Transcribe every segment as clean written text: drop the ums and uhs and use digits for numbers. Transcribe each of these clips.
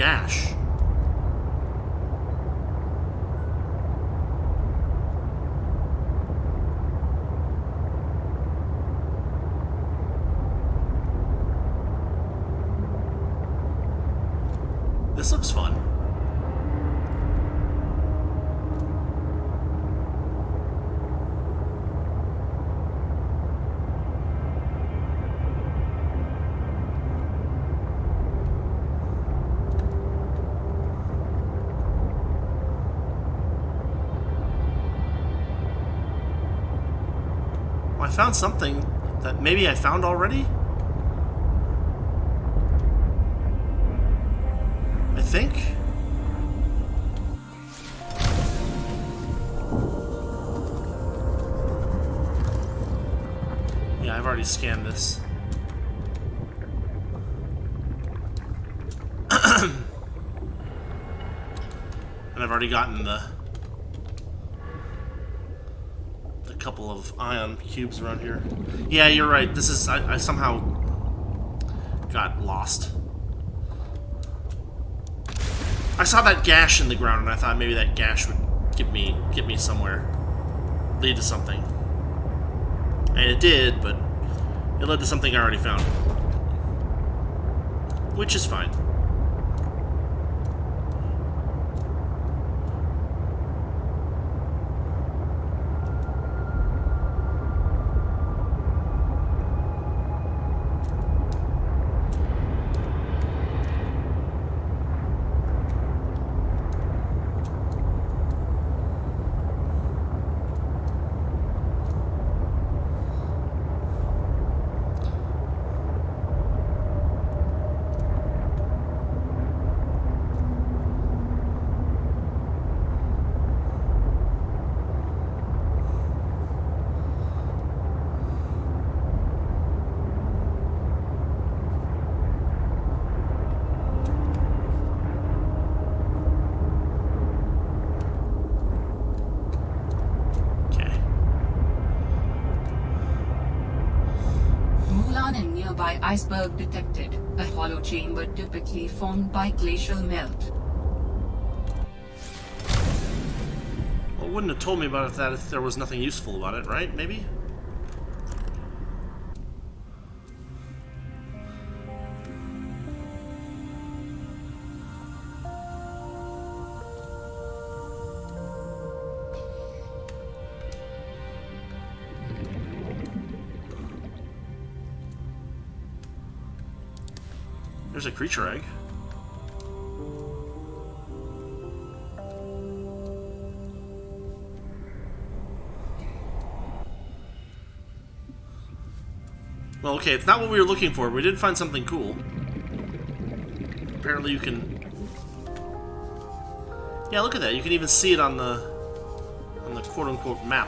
gash. This looks fun. I found something that maybe I found already? I think? Yeah, I've already scanned this. And I've already gotten the couple of ion cubes around here. Yeah, you're right. This is... I somehow got lost. I saw that gash in the ground, and I thought maybe that gash would get me somewhere. Lead to something. And it did, but it led to something I already found. Which is fine. Iceberg detected, a hollow chamber typically formed by glacial melt. Well, wouldn't have told me about that if there was nothing useful about it, right? Maybe? There's a creature egg. Well, okay, it's not what we were looking for, but we did find something cool. Apparently you can... Yeah, look at that. You can even see it on the quote-unquote map.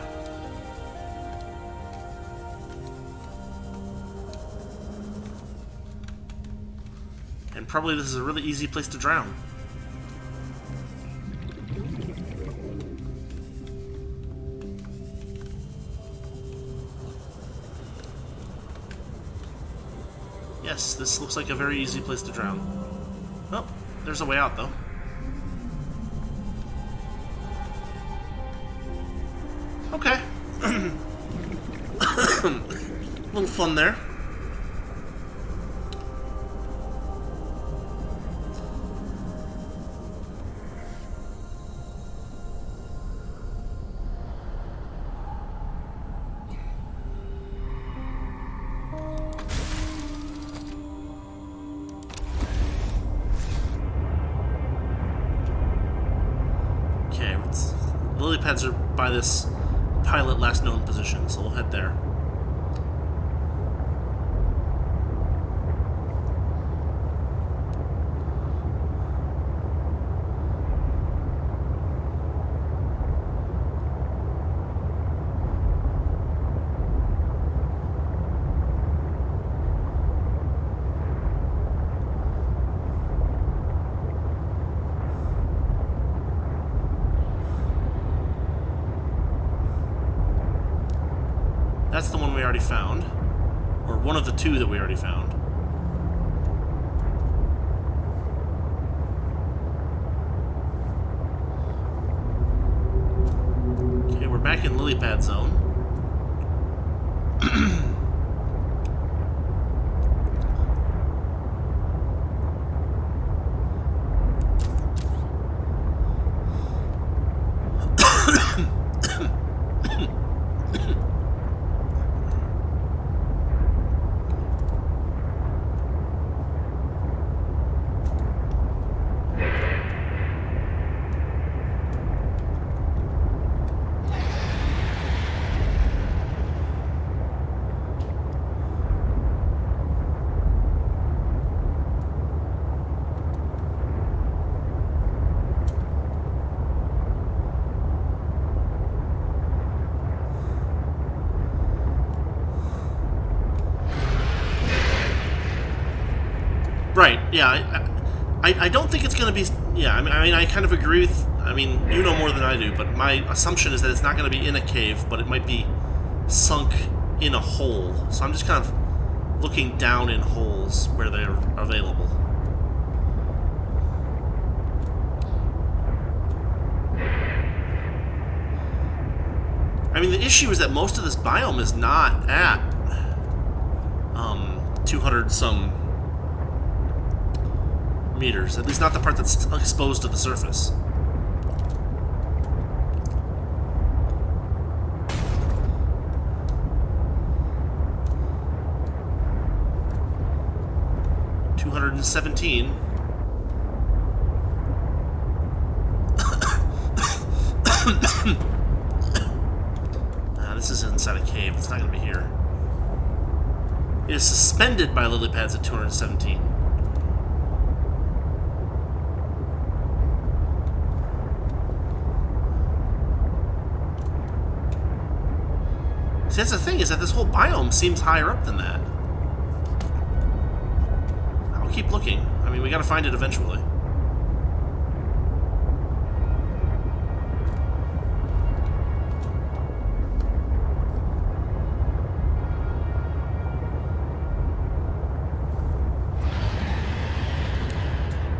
And probably this is a really easy place to drown. Yes, this looks like a very easy place to drown. Oh, there's a way out, though. Okay. A little fun there. Lilypads are by this pilot last known position, so we'll head there. That's the one we already found. Or one of the two that we already found. back in lilypad zone. Right, yeah, I don't think it's going to be... Yeah, I mean, I kind of agree with... I mean, you know more than I do, but my assumption is that it's not going to be in a cave, but it might be sunk in a hole. So I'm just kind of looking down in holes where they're available. I mean, the issue is that most of this biome is not at 200-some meters. At least not the part that's exposed to the surface. $217. This is inside a cave. It's not going to be here. It is suspended by lily pads at 217. See, that's the thing, is that this whole biome seems higher up than that. I'll keep looking. I mean, we gotta find it eventually.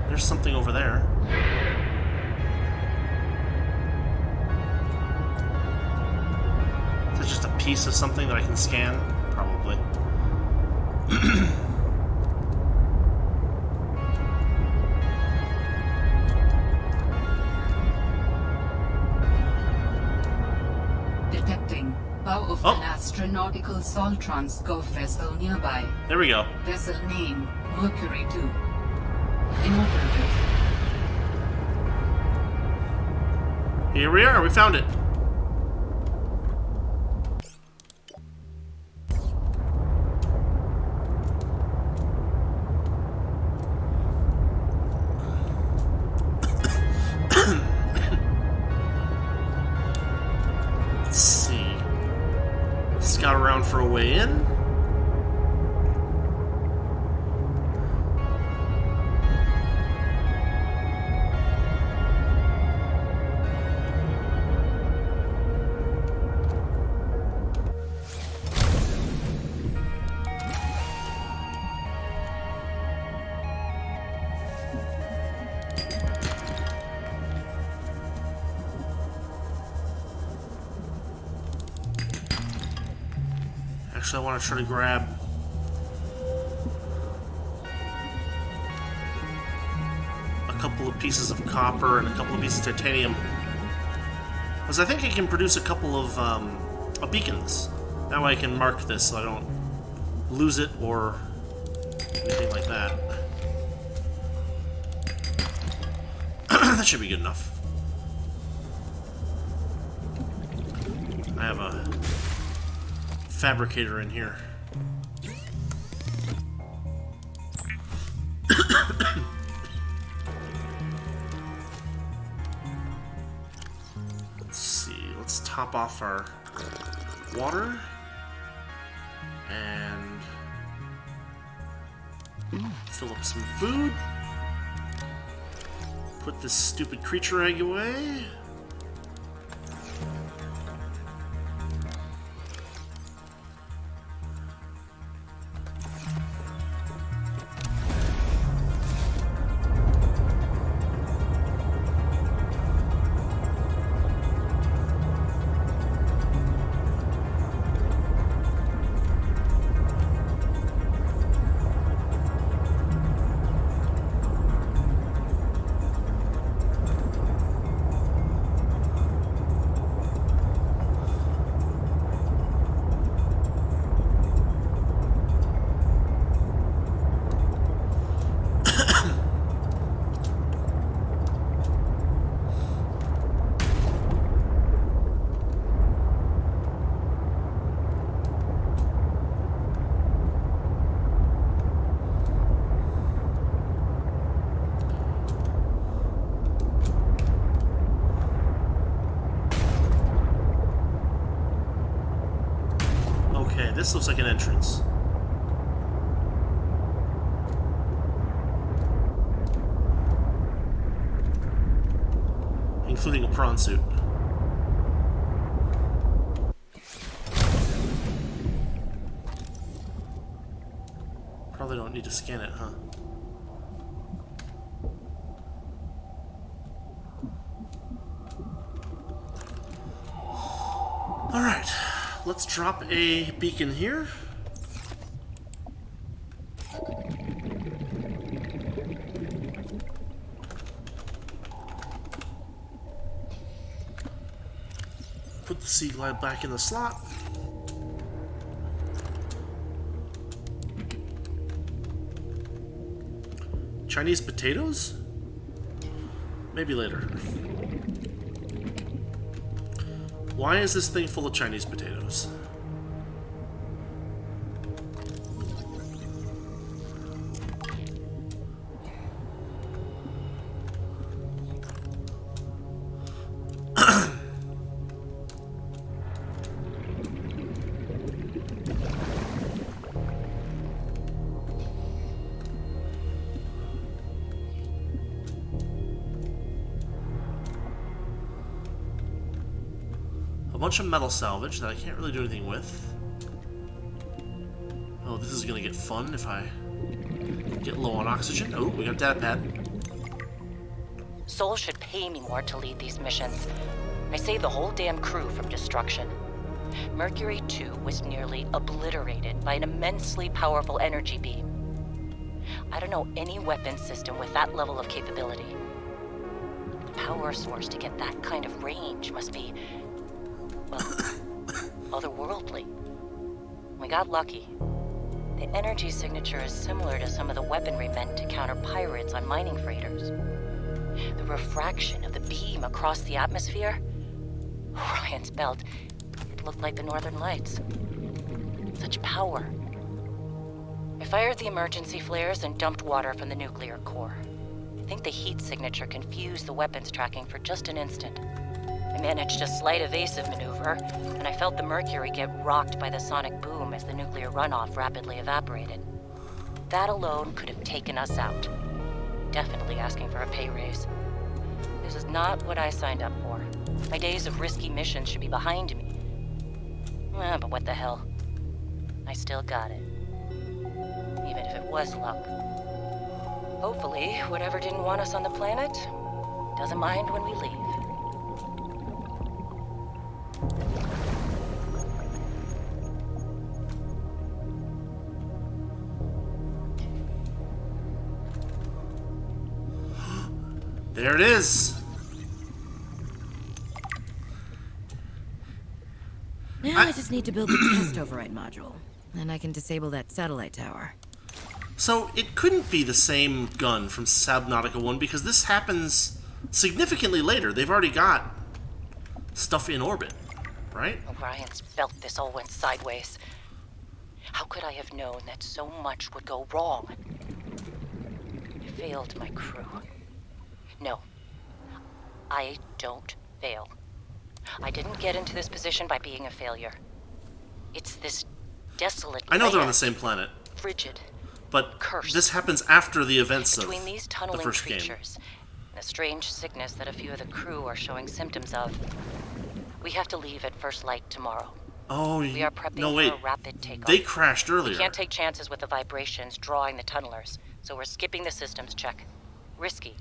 There's something over there. Is that just a piece of something that I can scan? Probably. Detecting bow of an astronautical salt transport vessel nearby. There we go. Vessel name Mercury 2. Inoperative. Here we are, we found it. Let's see. Scout around for a way in. Actually, I want to try to grab a couple of pieces of copper and a couple of pieces of titanium, because I think I can produce a couple of beacons. That way I can mark this so I don't lose it or anything like that. That should be good enough. I have a fabricator in here. Let's see, let's top off our water and fill up some food. Put this stupid creature egg away. Okay, this looks like an entrance. Including a prawn suit. Probably don't need to scan it, huh? Alright, let's drop a beacon here. Put the Sea Glide back in the slot. Chinese potatoes? Maybe later. Why is this thing full of Chinese potatoes? A bunch of metal salvage that I can't really do anything with. Oh, this is gonna get fun if I get low on oxygen. Oh, we got a data pad. Sol should pay me more to lead these missions. I saved the whole damn crew from destruction. Mercury 2 was nearly obliterated by an immensely powerful energy beam. I don't know any weapon system with that level of capability. The power source to get that kind of range must be, well, otherworldly. We got lucky. The energy signature is similar to some of the weaponry meant to counter pirates on mining freighters. The refraction of the beam across the atmosphere? Ryan's belt, it looked like the Northern Lights. Such power. I fired the emergency flares and dumped water from the nuclear core. I think the heat signature confused the weapons tracking for just an instant. I managed a slight evasive maneuver, and I felt the Mercury get rocked by the sonic boom as the nuclear runoff rapidly evaporated. That alone could have taken us out. Definitely asking for a pay raise. This is not what I signed up for. My days of risky missions should be behind me. But what the hell? I still got it. Even if it was luck. Hopefully, whatever didn't want us on the planet doesn't mind when we leave. There it is. Now I just need to build the test override module, and I can disable that satellite tower. So it couldn't be the same gun from Subnautica 1 because this happens significantly later. They've already got stuff in orbit, right? O'Brien's felt this all went sideways. How could I have known that so much would go wrong? I failed my crew. No, I don't fail. I didn't get into this position by being a failure. It's this desolate I know they're on land, the same planet, frigid, but cursed. this happens after the events of Between these the tunneling first game. creatures and a strange sickness that a few of the crew are showing symptoms of, we have to leave at first light tomorrow. Oh, We are prepping no, wait. for a rapid takeoff. They crashed earlier. We can't take chances with the vibrations drawing the tunnelers, so we're skipping the systems check. Risky,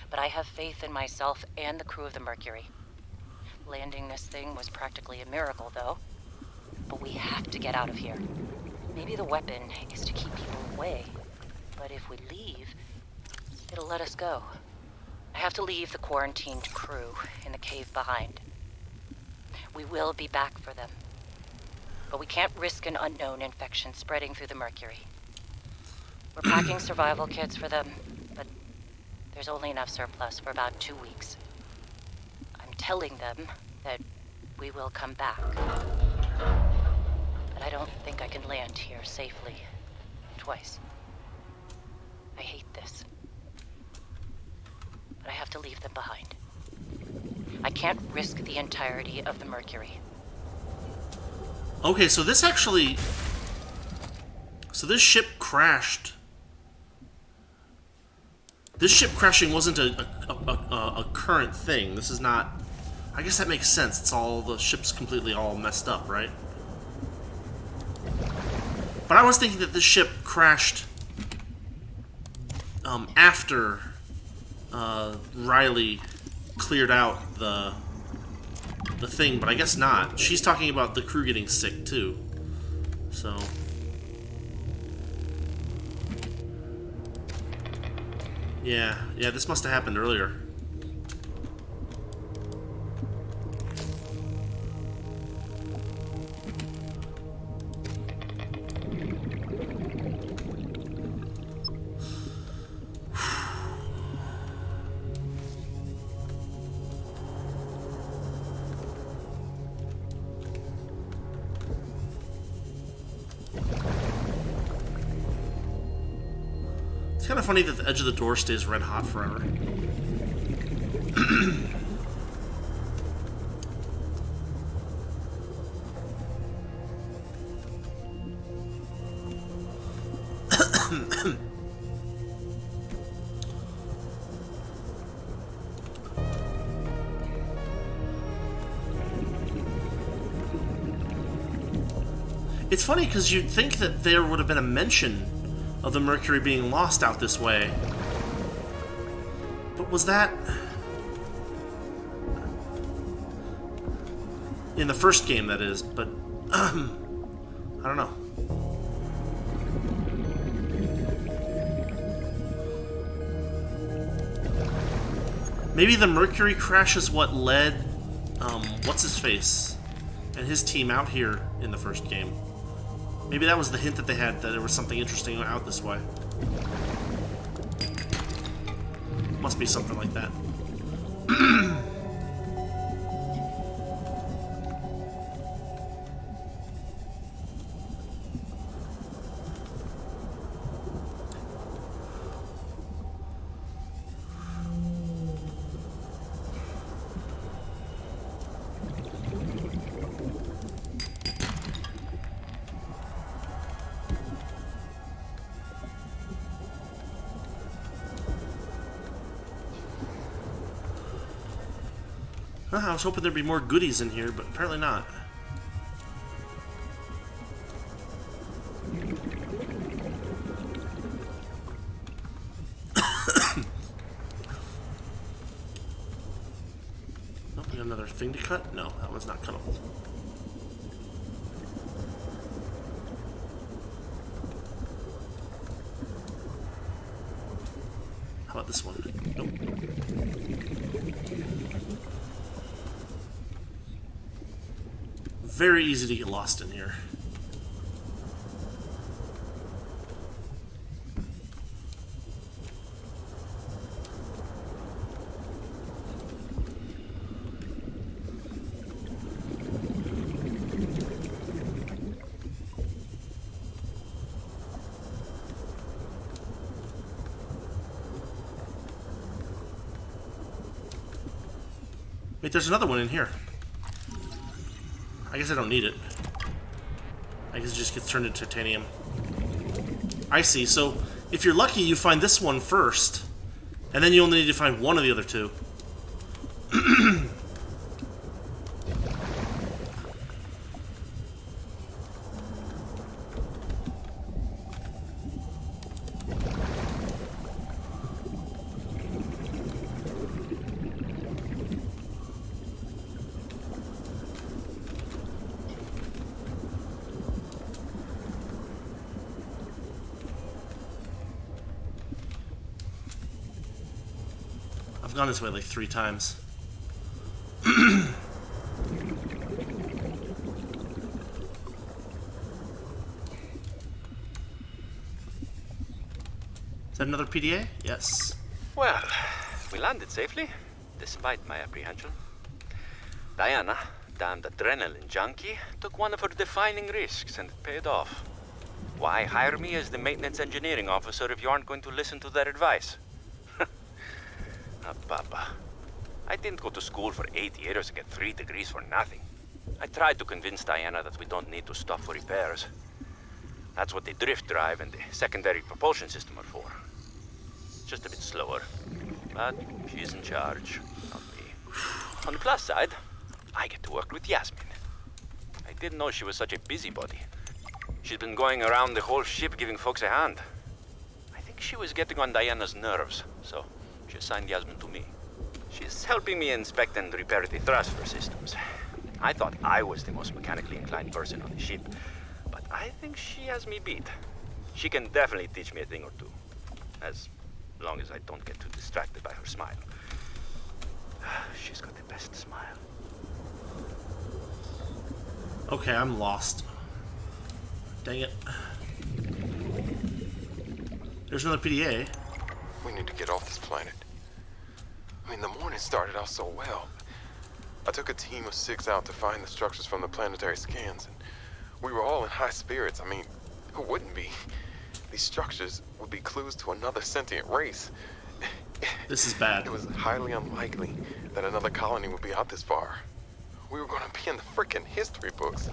but I have faith in myself and the crew of the Mercury. Landing this thing was practically a miracle, though. But we have to get out of here. Maybe the weapon is to keep people away, but if we leave, it'll let us go. I have to leave the quarantined crew in the cave behind. We will be back for them, but we can't risk an unknown infection spreading through the Mercury. We're packing survival kits for them, but there's only enough surplus for about 2 weeks. I'm telling them that we will come back, but I don't think I can land here safely twice. I hate this, but I have to leave them behind. I can't risk the entirety of the Mercury. Okay, so this actually... So this ship crashed. This ship crashing wasn't a current thing. This is not... I guess that makes sense. It's all... The ship's completely all messed up, right? But I was thinking that this ship crashed... after... Riley cleared out the thing, but I guess not. She's talking about the crew getting sick, too. So... Yeah, this must have happened earlier. It's kind of funny that the edge of the door stays red hot forever. It's funny because you'd think that there would have been a mention of the Mercury being lost out this way. But was that... in the first game, that is, but... I don't know. Maybe the Mercury crash is what led, what's-his-face and his team out here in the first game. Maybe that was the hint that they had, that there was something interesting out this way. Must be something like that. I was hoping there'd be more goodies in here, but apparently not. Oh, we got another thing to cut? No, that one's not cuttable. How about this one? Nope. Very easy to get lost in here. Wait, there's another one in here. I guess I don't need it. I guess it just gets turned into titanium. I see. So, if you're lucky, you find this one first. And then you only need to find one of the other two. I've gone this way like 3 times. Is that another PDA? Yes. Well, we landed safely, despite my apprehension. Diana, damned adrenaline junkie, took one of her defining risks and it paid off. Why hire me as the maintenance engineering officer if you aren't going to listen to their advice? Papa, I didn't go to school for 8 years and get 3 degrees for nothing. I tried to convince Diana that we don't need to stop for repairs. That's what the drift drive and the secondary propulsion system are for. Just a bit slower. But she's in charge, not me. On the plus side, I get to work with Yasmin. I didn't know she was such a busybody. She's been going around the whole ship giving folks a hand. I think she was getting on Diana's nerves, so she assigned Yasmin to me. She's helping me inspect and repair the thruster systems. I thought I was the most mechanically inclined person on the ship, but I think she has me beat. She can definitely teach me a thing or two, as long as I don't get too distracted by her smile. She's got the best smile. Okay, I'm lost. Dang it. There's another PDA. We need to get off this planet. I mean, the morning started out so well. I took a team of 6 out to find the structures from the planetary scans, and we were all in high spirits. I mean, who wouldn't be? These structures would be clues to another sentient race. This is bad. It was highly unlikely that another colony would be out this far. We were going to be in the frickin' history books.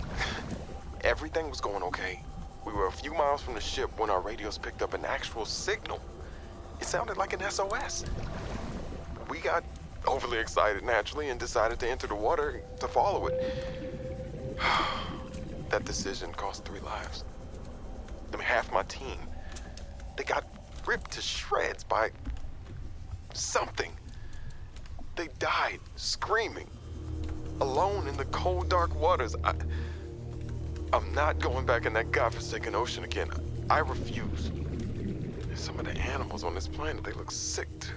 Everything was going okay. We were a few miles from the ship when our radios picked up an actual signal. It sounded like an SOS. We got overly excited naturally and decided to enter the water to follow it. That decision cost 3 lives. I mean, half my team. They got ripped to shreds by something. They died screaming, alone in the cold, dark waters. I'm not going back in that godforsaken ocean again. I refuse. Some of the animals on this planet, they look sick too.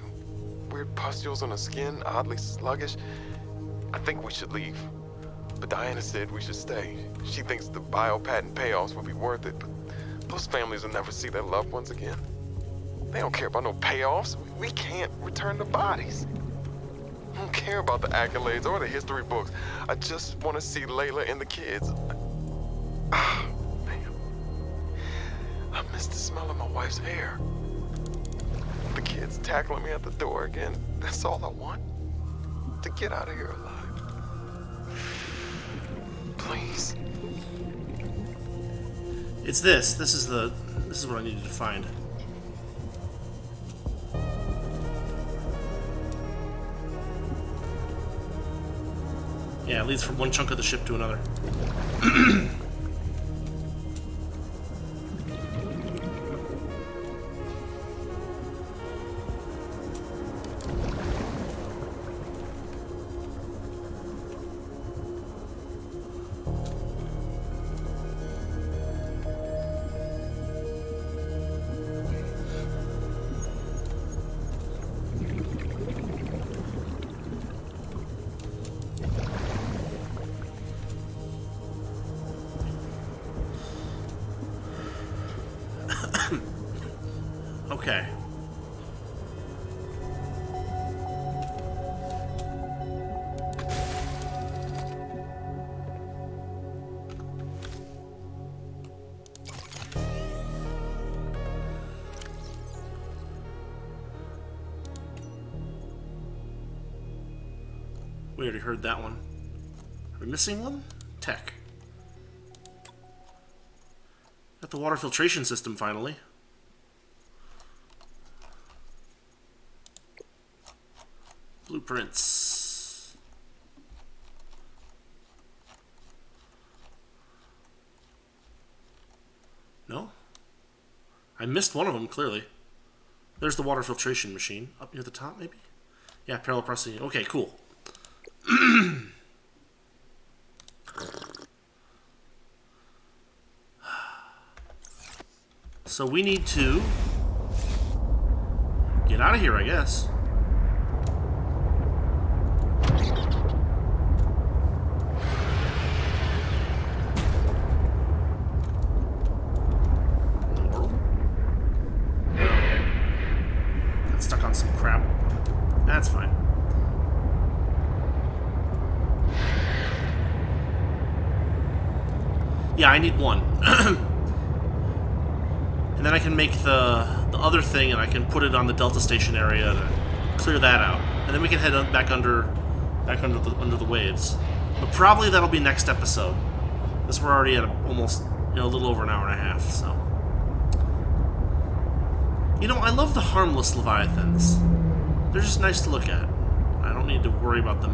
Weird pustules on the skin, oddly sluggish. I think we should leave. But Diana said we should stay. She thinks the biopatent payoffs will be worth it, but those families will never see their loved ones again. They don't care about no payoffs. We can't return the bodies. I don't care about the accolades or the history books. I just want to see Layla and the kids. Ah, man. I miss the smell of my wife's hair. The kids tackling me at the door again. That's all I want. To get out of here alive. Please. It's this. This is what I needed to find. Yeah, it leads from one chunk of the ship to another. Okay. We already heard that one. Are we missing one? Tech. Got the water filtration system finally. Blueprints. No? I missed one of them, clearly. There's the water filtration machine. Up near the top, maybe? Yeah, parallel processing. Okay, cool. So we need to get out of here, I guess. Stuck on some crap. That's fine. Yeah, I need one. And then I can make the other thing and I can put it on the Delta Station area to clear that out. And then we can head back under the waves. But probably that'll be next episode. Because we're already at almost, a little over an hour and a half, so. I love the harmless Leviathans. They're just nice to look at. I don't need to worry about them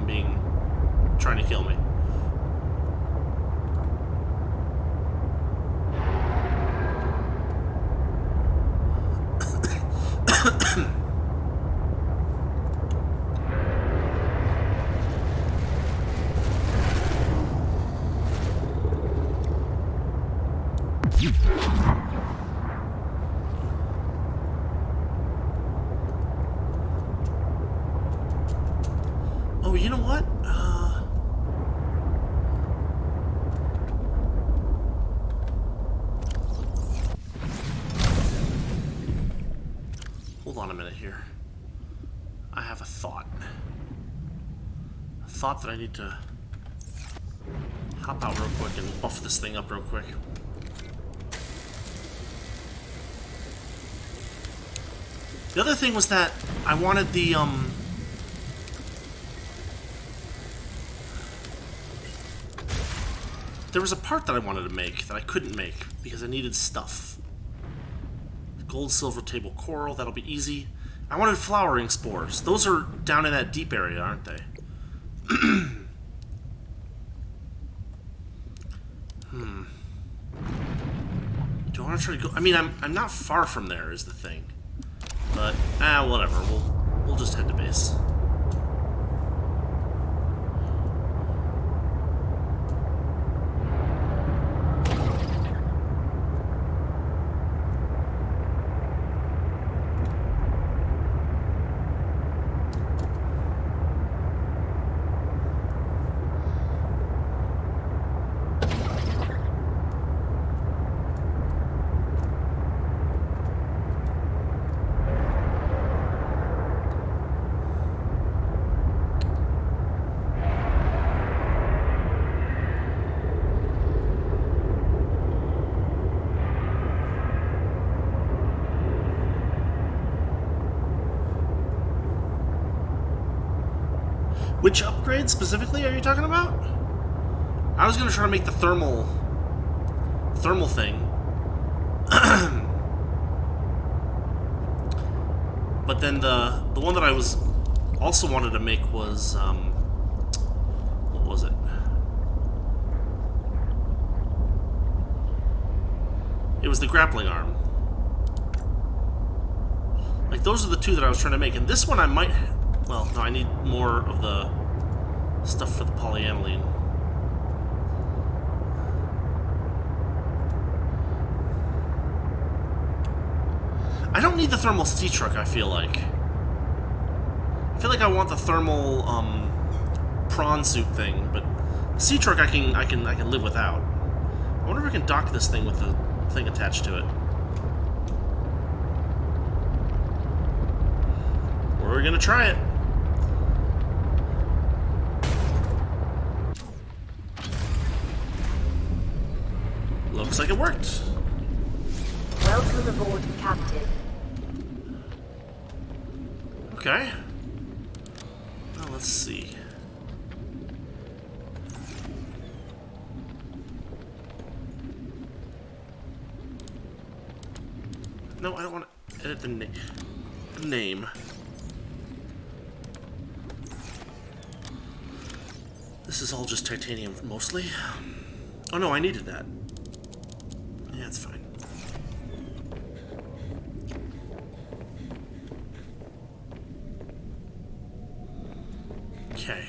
trying to kill me. Oh, you know what? Hold on a minute here. I have a thought. A thought that I need to hop out real quick and buff this thing up real quick. The other thing was that I wanted the, there was a part that I wanted to make that I couldn't make because I needed stuff. Gold, silver, table, coral, that'll be easy. I wanted flowering spores. Those are down in that deep area, aren't they? Do I want to try to go? I mean, I'm not far from there is the thing. But, whatever. We'll just head to base. Which upgrade specifically are you talking about? I was gonna try to make the thermal thing. But then the one that I was also wanted to make was what was it? It was the grappling arm. Like those are the two that I was trying to make, and this one I might. Well, no, I need more of the stuff for the polyaniline. I don't need the thermal sea truck, I feel like. I feel like I want the thermal prawn suit thing, but the sea truck I can live without. I wonder if I can dock this thing with the thing attached to it. We're gonna try it. Looks like it worked. Welcome aboard, Captain. Okay. Well, let's see. No, I don't want to edit the name. This is all just titanium, mostly. Oh no, I needed that. Yeah, it's fine. Okay.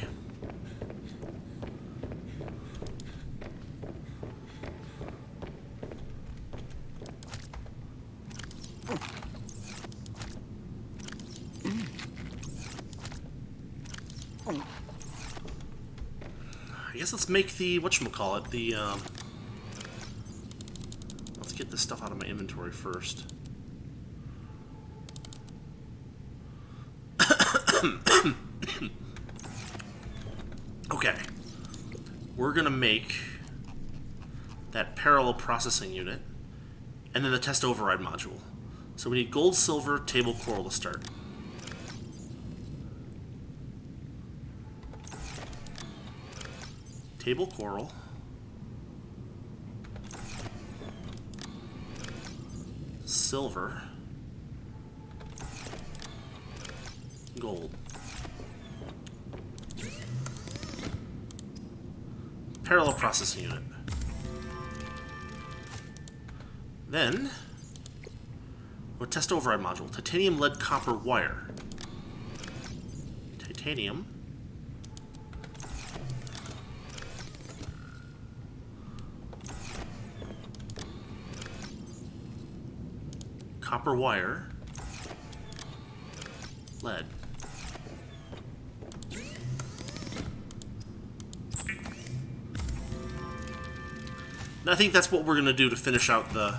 I guess let's make the whatchamacallit, the let's get this stuff out of my inventory first. Okay. We're gonna make that parallel processing unit and then the test override module. So we need gold, silver, table, coral to start. Table coral. Silver. Gold. Parallel processing unit. Then, we'll test override module. Titanium, lead, copper, wire. Titanium. Copper wire. Lead. I think that's what we're going to do to finish out the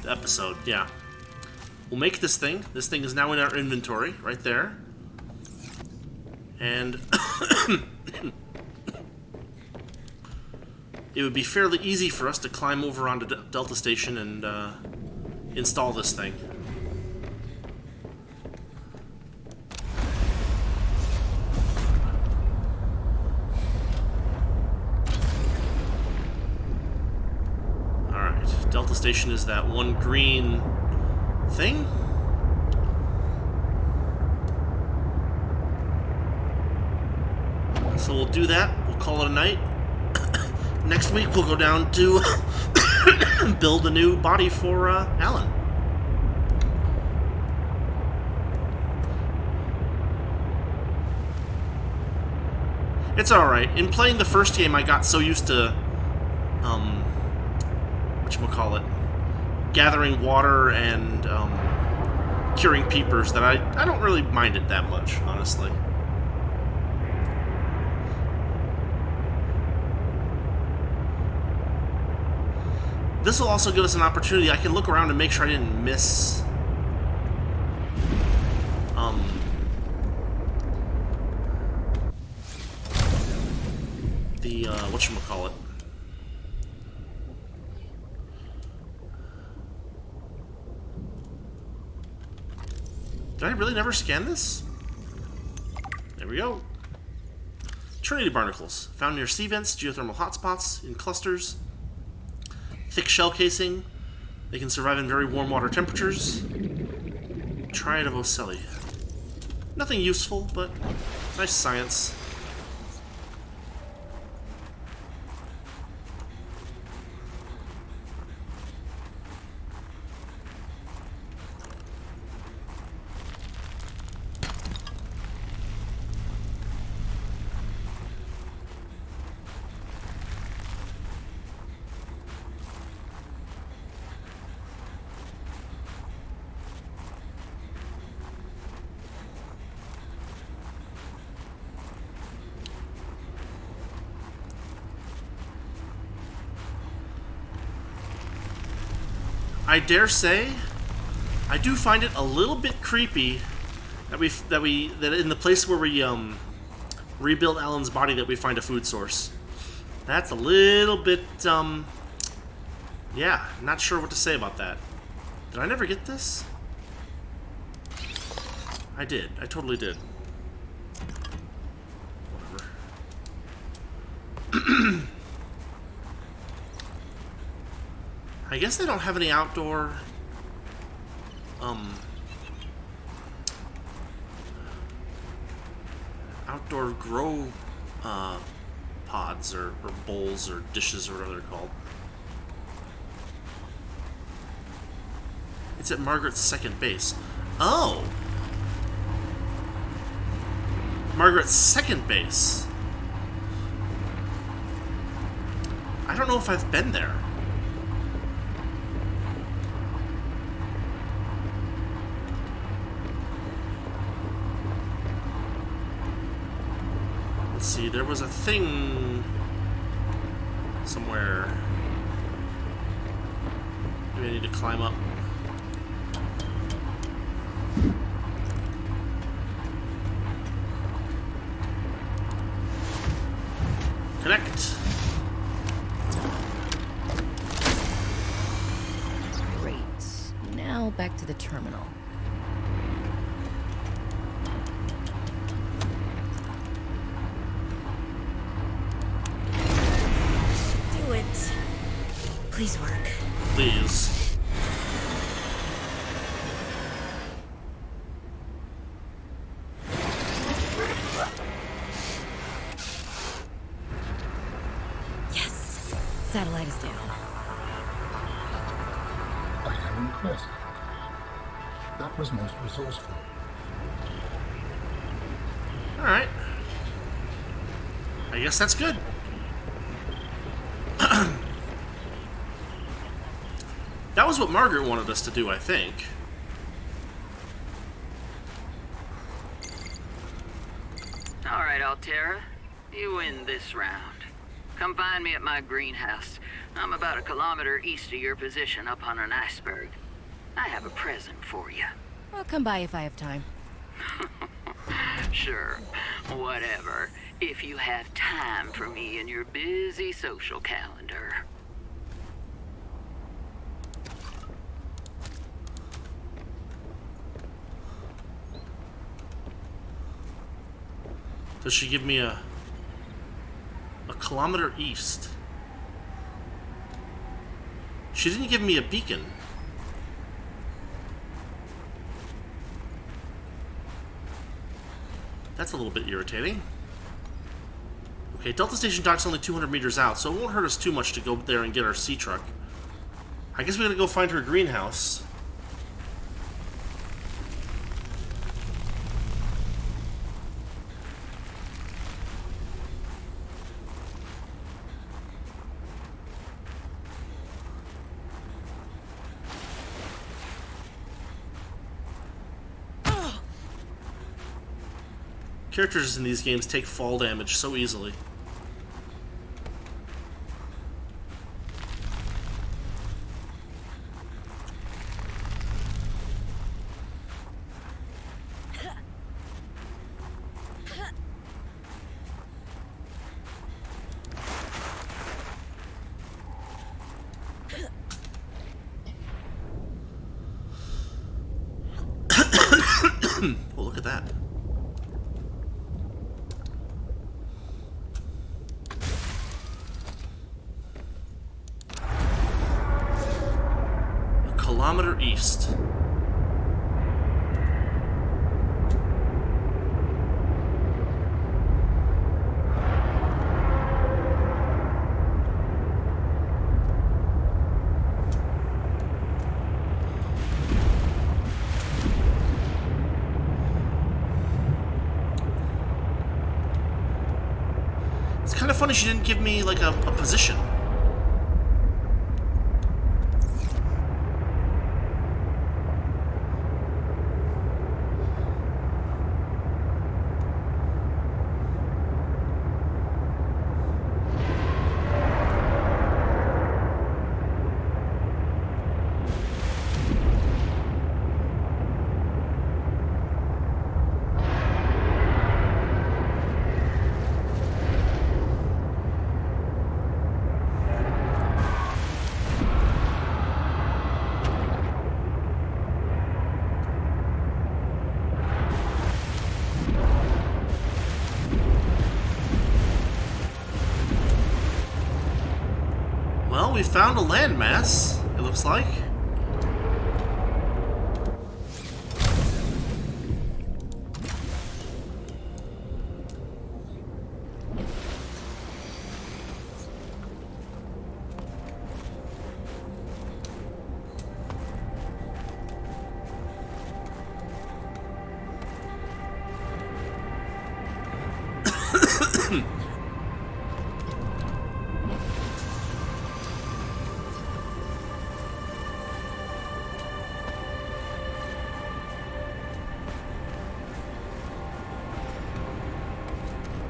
episode, yeah. We'll make this thing. This thing is now in our inventory, right there. And it would be fairly easy for us to climb over onto Delta Station and install this thing. Alright, Delta Station is that one green thing. So we'll do that. We'll call it a night. Next week we'll go down to build a new body for Alan. It's alright. In playing the first game, I got so used to, whatchamacallit, gathering water and curing peepers that I don't really mind it that much, honestly. This will also give us an opportunity. I can look around and make sure I didn't miss the whatchamacallit. Did I really never scan this? There we go. Trinity barnacles found near sea vents, geothermal hotspots, in clusters. Thick shell casing. They can survive in very warm water temperatures. Triad of Ocelli. Nothing useful, but nice science. I dare say, I do find it a little bit creepy that in the place where we rebuild Alan's body that we find a food source. That's a little bit yeah, not sure what to say about that. Did I never get this? I did. I totally did. Whatever. I guess they don't have any outdoor grow pods or bowls or dishes or whatever they're called. It's at Margaret's second base. Oh! Margaret's second base. I don't know if I've been there. Let's see, there was a thing somewhere. Maybe I need to climb up. Connect. Great. Now back to the terminal. I'm impressed. That was most resourceful. Alright. I guess that's good. That was what Margaret wanted us to do, I think. Alright, Altera. You win this round. Come find me at my greenhouse. I'm about 1 kilometer east of your position up on an iceberg. I have a present for you. I'll come by if I have time. Sure, whatever. If you have time for me in your busy social calendar. Does she give me a kilometer east? She didn't give me a beacon. That's a little bit irritating. Okay, Delta Station Dock's only 200 meters out, so it won't hurt us too much to go there and get our sea truck. I guess we gotta go find her greenhouse. Characters in these games take fall damage so easily. Oh, look at that. Kilometer east. It's kind of funny she didn't give me like a position. Well, we found a landmass, it looks like.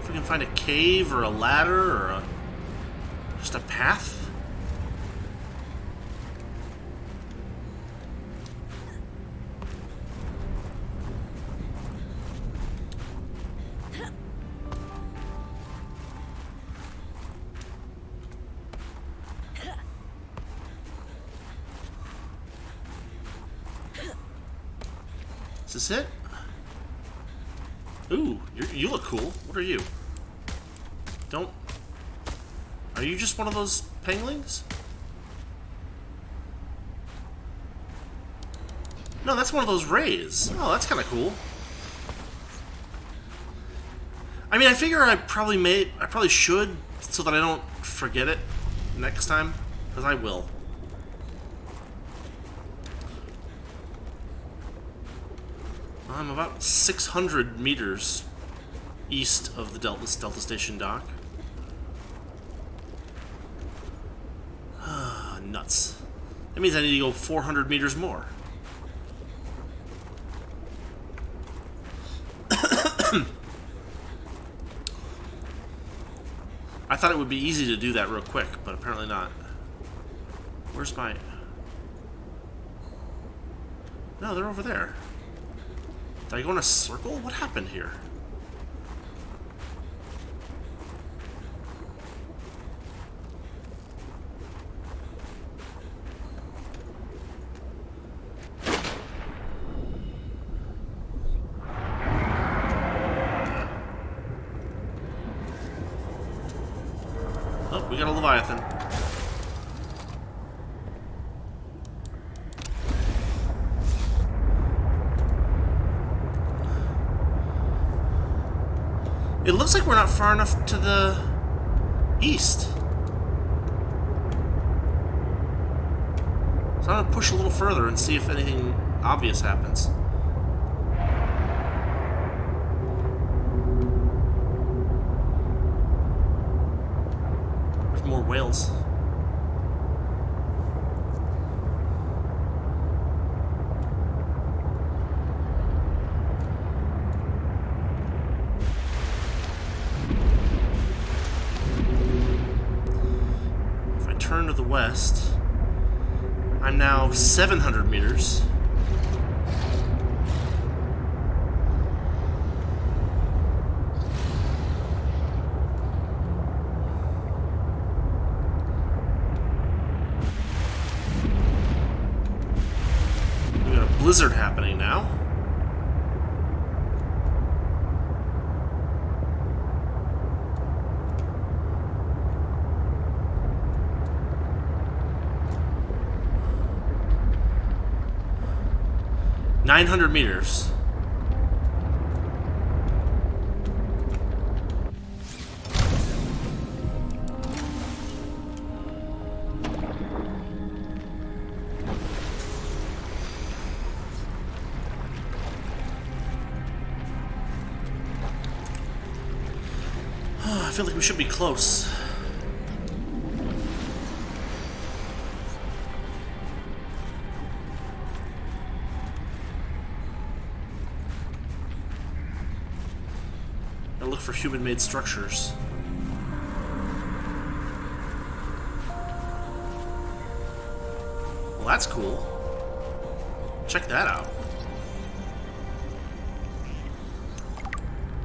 If we can find a cave or a ladder or just a path. Is this it? Ooh, you look cool. What are you? Don't... Are you just one of those penguins? No, that's one of those rays. Oh, that's kind of cool. I mean, I figure I probably should, so that I don't forget it next time, because I will. I'm about 600 meters east of the Delta Station dock. Nuts. That means I need to go 400 meters more. I thought it would be easy to do that real quick, but apparently not. Where's my... No, they're over there. Did I go in a circle? What happened here? Oh, we got a Leviathan. It looks like we're not far enough to the east. So I'm gonna push a little further and see if anything obvious happens. There's more whales. Turn to the west. I'm now 700 meters. We got a blizzard happening now. $900 meters. I feel like we should be close. Look for human-made structures. Well, that's cool. Check that out.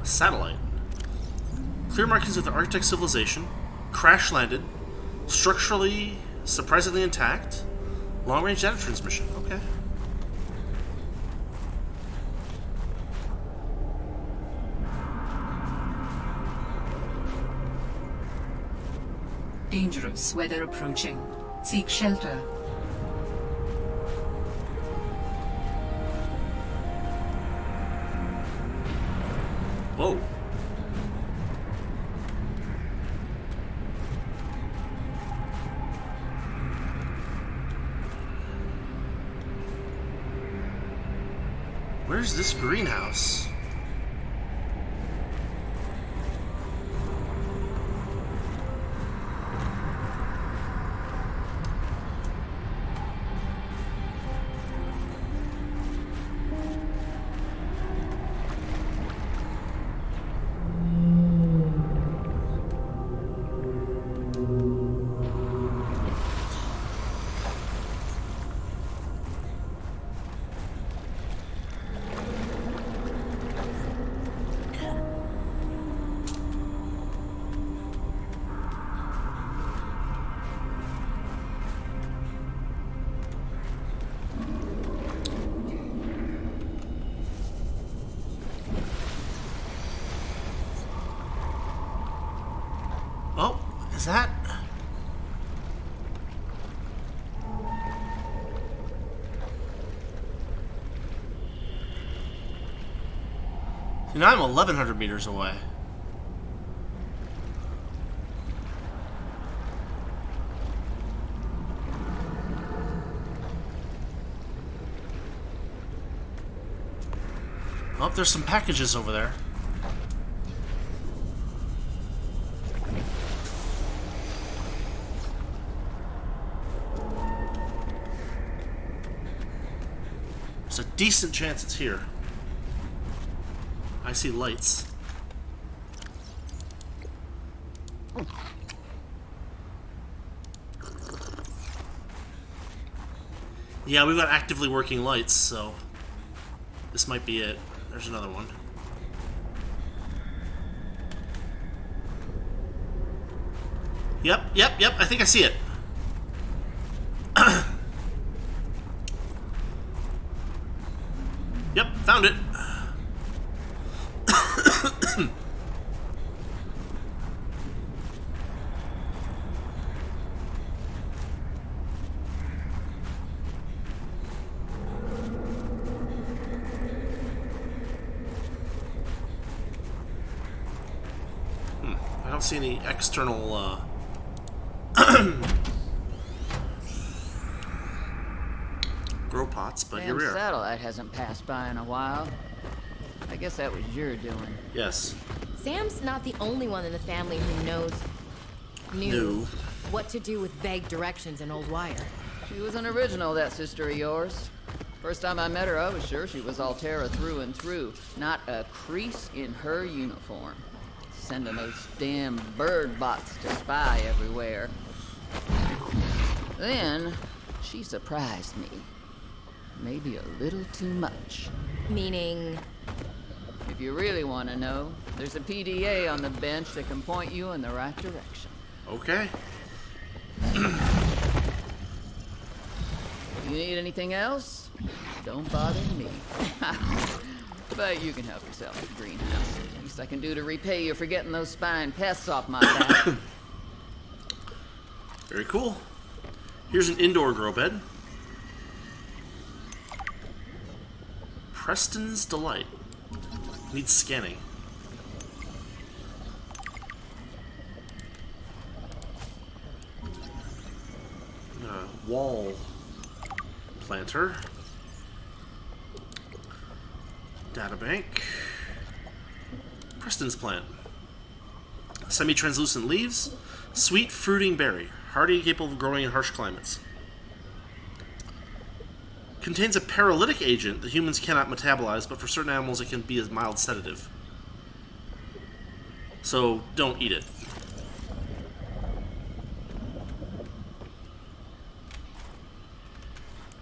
A satellite. Clear markings of the Arctic civilization. Crash landed. Structurally surprisingly intact. Long-range data transmission. Okay. Dangerous weather approaching. Seek shelter. Whoa. Where's this greenhouse? Oh, is that? See, now I'm 1,100 meters away. Oh, there's some packages over there. There's a decent chance it's here. I see lights. Yeah, we've got actively working lights, so this might be it. There's another one. Yep, I think I see it. Yep, found it. I don't see any external grow pots, but here we are. Satellite hasn't passed by in a while. I guess that was your doing. Yes. Sam's not the only one in the family who knew what to do with vague directions in old wire. She was an original, that sister of yours. First time I met her, I was sure she was Altera through and through. Not a crease in her uniform. Sending those damn bird bots to spy everywhere. Then, she surprised me. Maybe a little too much. Meaning? If you really want to know, there's a PDA on the bench that can point you in the right direction. Okay. If you need anything else, don't bother me. But you can help yourself at the greenhouse. Least I can do to repay you for getting those spine pests off my back. Very cool. Here's an indoor grow bed. Preston's Delight. Needs scanning. Wall planter. Databank. Preston's plant. Semi-translucent leaves. Sweet fruiting berry. Hardy and capable of growing in harsh climates. Contains a paralytic agent that humans cannot metabolize, but for certain animals it can be a mild sedative. So don't eat it.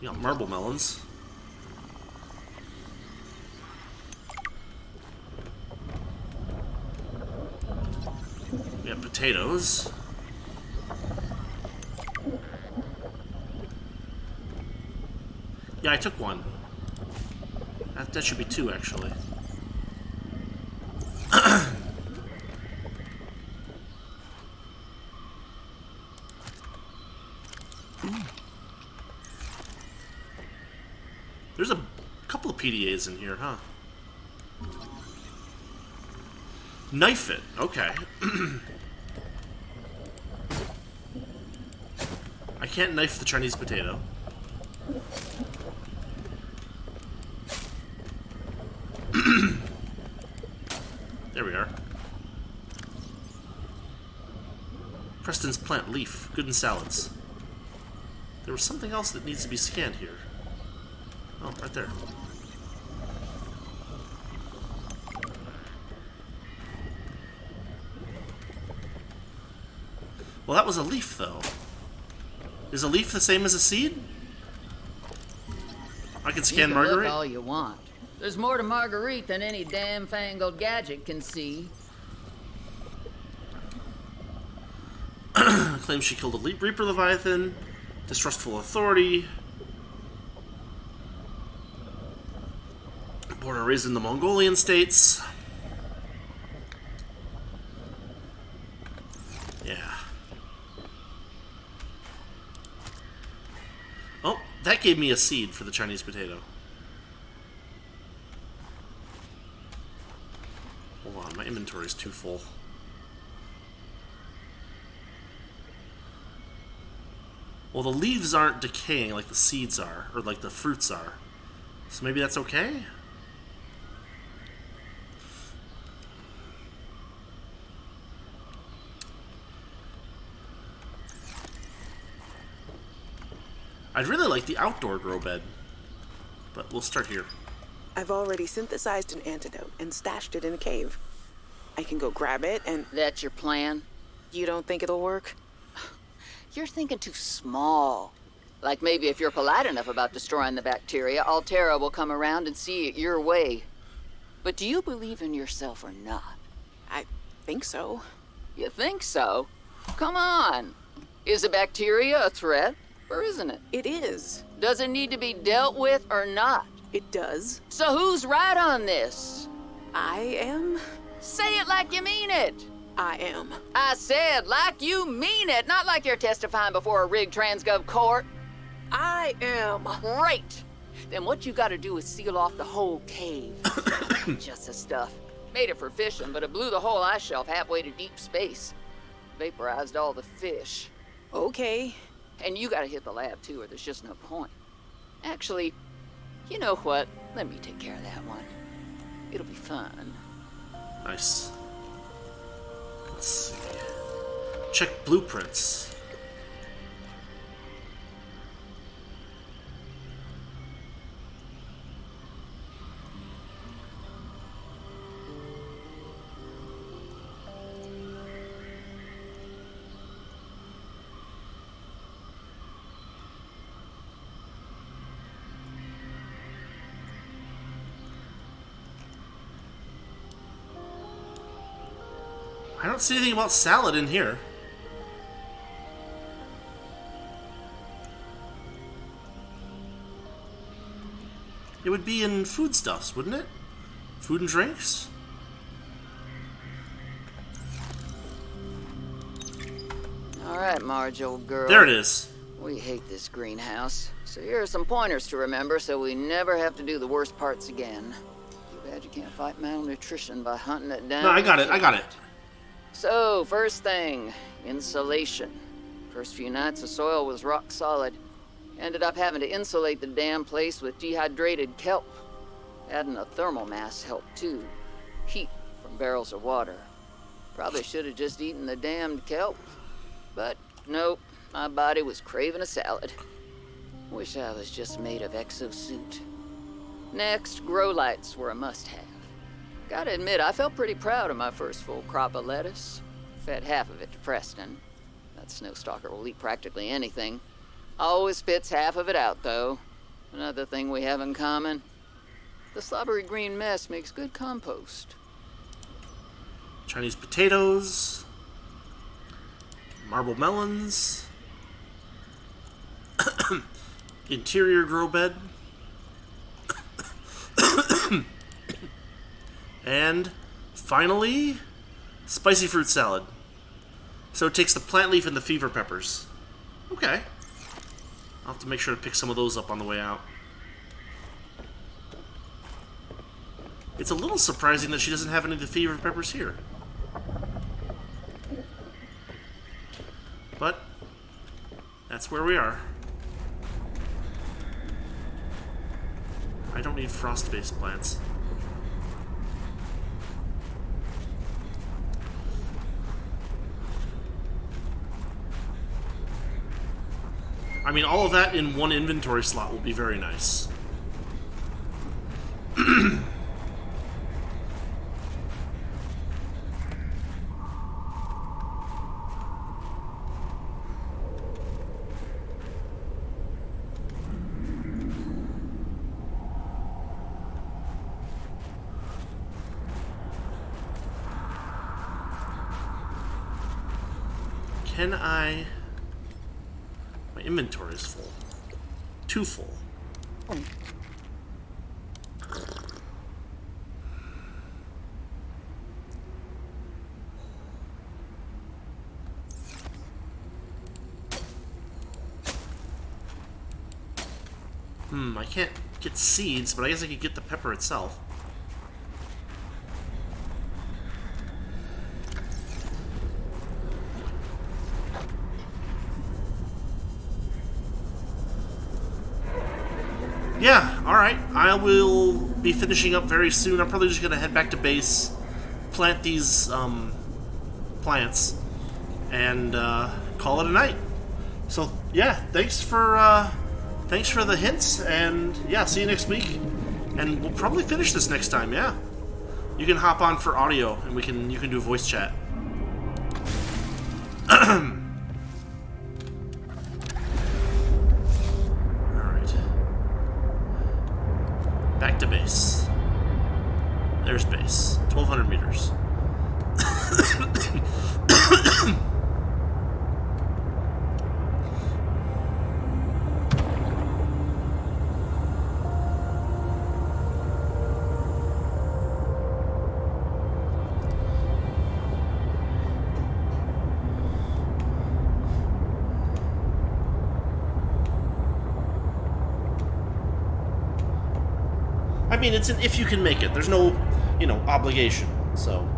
You got marble melons. We have potatoes. Yeah, I took one. That should be two, actually. There's a couple of PDAs in here, huh? Knife it. Okay. I can't knife the Chinese potato. There we are. Preston's plant leaf. Good in salads. There was something else that needs to be scanned here. Oh, right there. Well, that was a leaf, though. Is a leaf the same as a seed? I can scan You can Marguerite. look all you want. There's more to Marguerite than any damn fangled gadget can see. Claims she killed a Reaper Leviathan. Distrustful authority. Born and raised in the Mongolian states. Yeah. Oh, that gave me a seed for the Chinese potato. Hold on, my inventory's too full. Well, the leaves aren't decaying like the seeds are, or like the fruits are. So maybe that's okay? I'd really like the outdoor grow bed, but we'll start here. I've already synthesized an antidote and stashed it in a cave. I can go grab it and... That's your plan? You don't think it'll work? You're thinking too small. Like maybe if you're polite enough about destroying the bacteria, Altera will come around and see it your way. But do you believe in yourself or not? I think so. You think so? Come on. Is the bacteria a threat, or isn't it? It is. Does it need to be dealt with or not? It does. So who's right on this? I am. Say it like you mean it. I am. I said like you mean it, not like you're testifying before a rigged transgov court. I am. Great. Then what you gotta do is seal off the whole cave. Just the stuff. Made it for fishing, but it blew the whole ice shelf halfway to deep space. Vaporized all the fish. Okay. And you gotta hit the lab too, or there's just no point. Actually, you know what? Let me take care of that one. It'll be fun. Nice. Let's see. Check blueprints. I don't see anything about salad in here. It would be in foodstuffs, wouldn't it? Food and drinks? All right, Marge, old girl. There it is. We hate this greenhouse. So here are some pointers to remember so we never have to do the worst parts again. Too bad you can't fight malnutrition by hunting it down. No, I got it. I got it. So, first thing, insulation. First few nights, the soil was rock solid. Ended up having to insulate the damn place with dehydrated kelp. Adding a thermal mass helped too. Heat from barrels of water. Probably should have just eaten the damned kelp. But nope, my body was craving a salad. Wish I was just made of exosuit. Next, grow lights were a must-have. Gotta admit, I felt pretty proud of my first full crop of lettuce. Fed half of it to Preston. That snowstalker will eat practically anything. Always spits half of it out, though. Another thing we have in common. The slobbery green mess makes good compost. Chinese potatoes. Marble melons. Interior grow bed. And finally, spicy fruit salad. So it takes the plant leaf and the fever peppers. Okay. I'll have to make sure to pick some of those up on the way out. It's a little surprising that she doesn't have any of the fever peppers here. But that's where we are. I don't need frost-based plants. I mean, all of that in one inventory slot will be very nice. Can I... My inventory is full. Too full. I can't get seeds, but I guess I could get the pepper itself. Yeah, alright. I will be finishing up very soon. I'm probably just going to head back to base, plant these plants, and call it a night. So, yeah, thanks for thanks for the hints, and yeah, see you next week. And we'll probably finish this next time, yeah. You can hop on for audio, and you can do voice chat. Alright. Back to base. There's base. 1,200 meters. I mean, it's an if you can make it. There's no, obligation, so.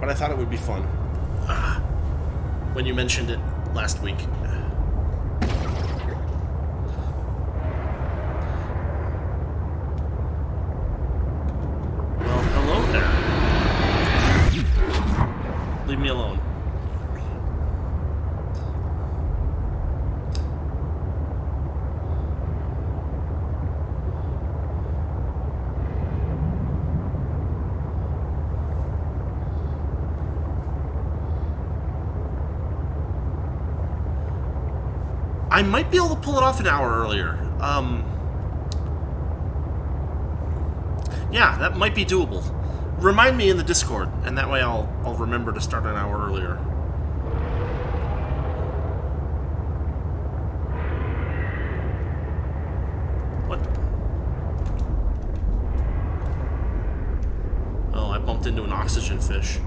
But I thought it would be fun. When you mentioned it last week. Leave me alone. I might be able to pull it off an hour earlier. Yeah, that might be doable. Remind me in the Discord, and that way I'll remember to start an hour earlier. What? Oh, I bumped into an oxygen fish.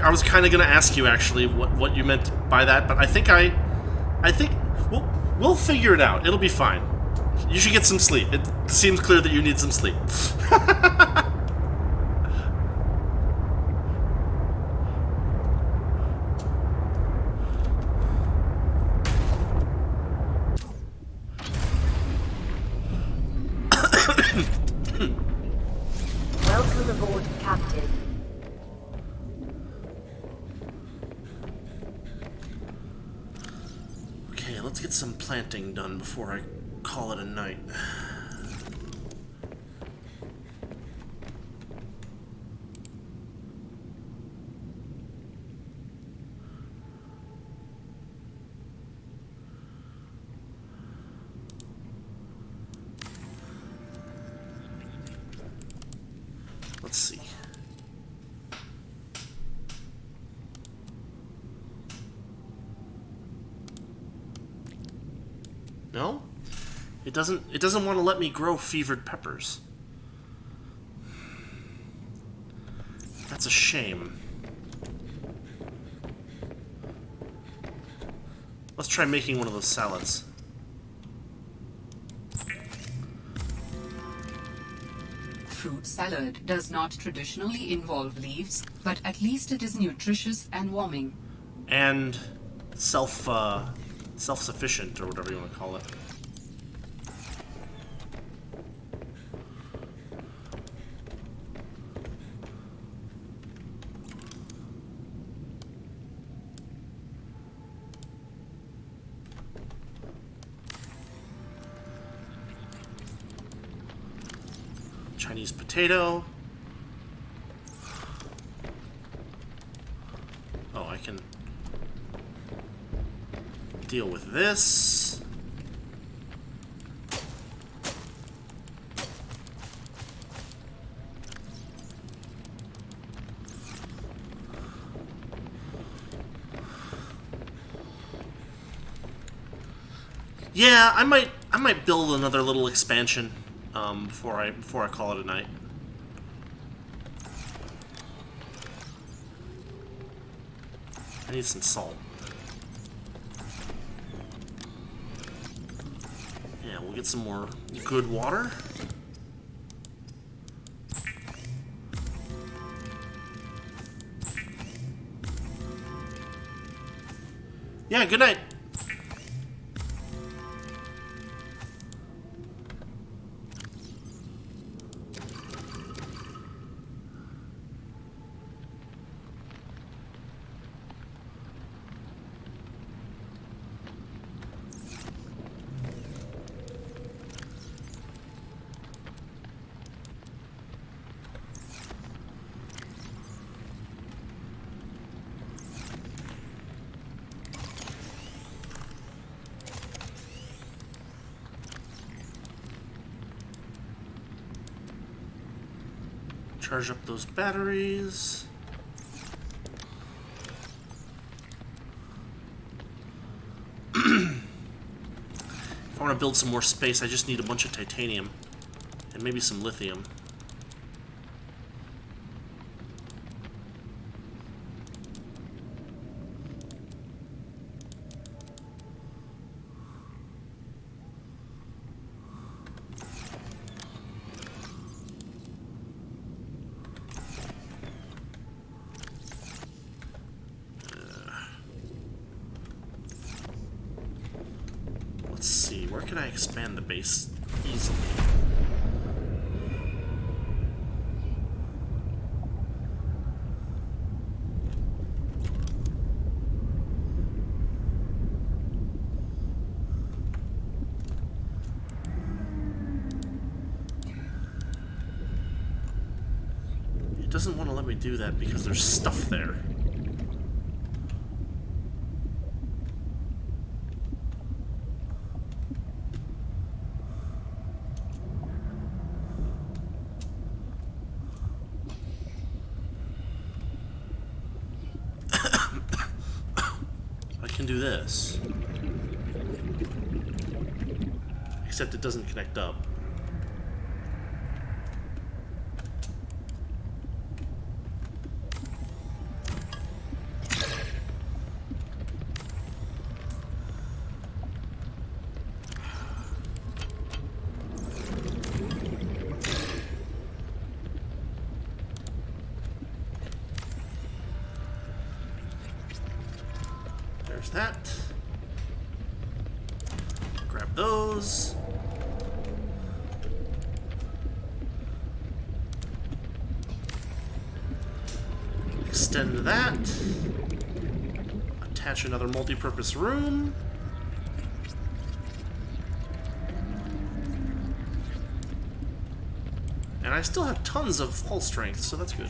I was kind of gonna ask you actually what you meant by that, but I think we'll figure it out. It'll be fine. You should get some sleep. It seems clear that you need some sleep. Welcome aboard, Captain. Let's get some planting done before I call it a night. Let's see. No? It doesn't want to let me grow fevered peppers. That's a shame. Let's try making one of those salads. Fruit salad does not traditionally involve leaves, but at least it is nutritious and warming. And self-sufficient, or whatever you want to call it. Chinese potato. Oh, I can... deal with this. Yeah, I might build another little expansion before I call it a night. I need some salt. Yeah, we'll get some more good water. Yeah, good night. Charge up those batteries. If I want to build some more space, I just need a bunch of titanium and maybe some lithium. Let's see, where can I expand the base easily? It doesn't want to let me do that because there's stuff there. Do this, except it doesn't connect up. There's that. Grab those. Extend that. Attach another multi-purpose room. And I still have tons of hull strength, so that's good.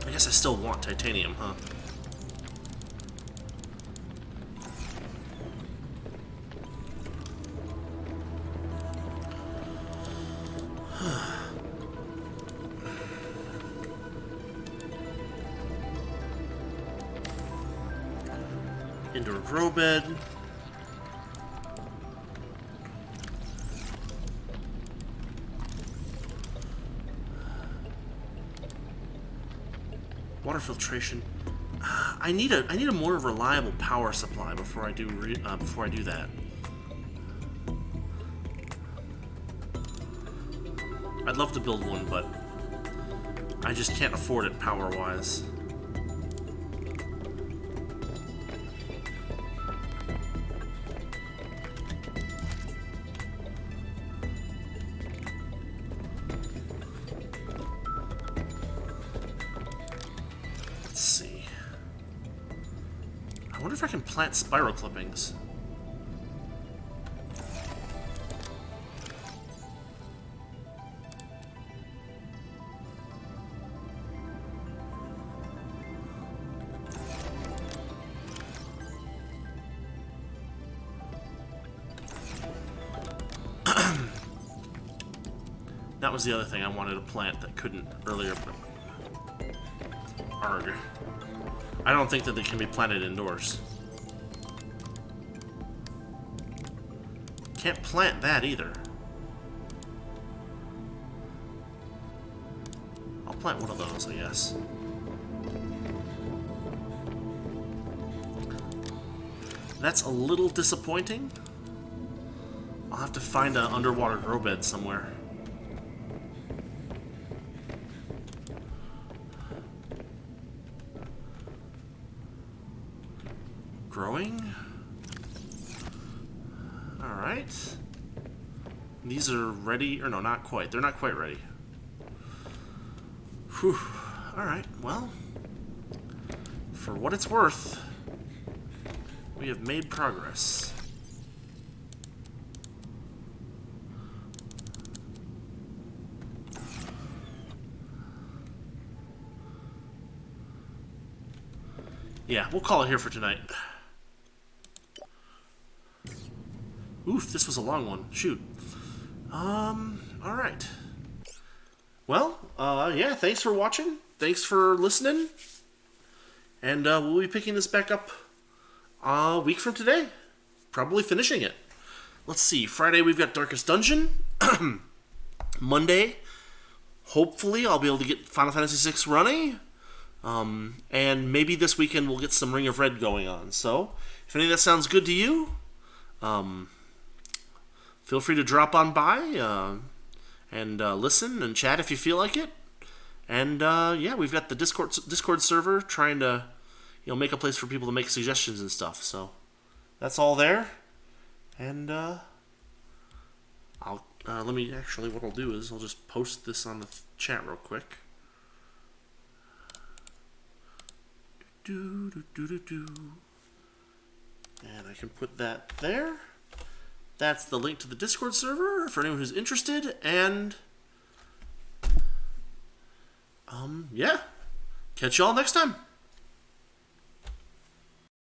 I guess I still want titanium, huh? Indoor grow bed. Water filtration. I need a more reliable power supply before I do that. I'd love to build one, but I just can't afford it power-wise. Let's see. wonder if I can plant spiral clippings. That was the other thing I wanted to plant that couldn't earlier. Arg. I don't think that they can be planted indoors. Can't plant that either. I'll plant one of those, I guess. That's a little disappointing. I'll have to find an underwater grow bed somewhere. Growing. Alright. These are ready, or no, not quite. They're not quite ready. Whew. Alright, well, for what it's worth, we have made progress. Yeah, we'll call it here for tonight. Oof, this was a long one. Shoot. Alright. Well, yeah, thanks for watching. Thanks for listening. And we'll be picking this back up a week from today. Probably finishing it. Let's see. Friday we've got Darkest Dungeon. Monday, hopefully I'll be able to get Final Fantasy VI running. And maybe this weekend we'll get some Ring of Red going on. So, if any of that sounds good to you, feel free to drop on by and listen and chat if you feel like it. And yeah, we've got the Discord server trying to, make a place for people to make suggestions and stuff. So that's all there. And I'll let me actually. What I'll do is I'll just post this on the chat real quick. And I can put that there. That's the link to the Discord server for anyone who's interested. And yeah, catch y'all next time.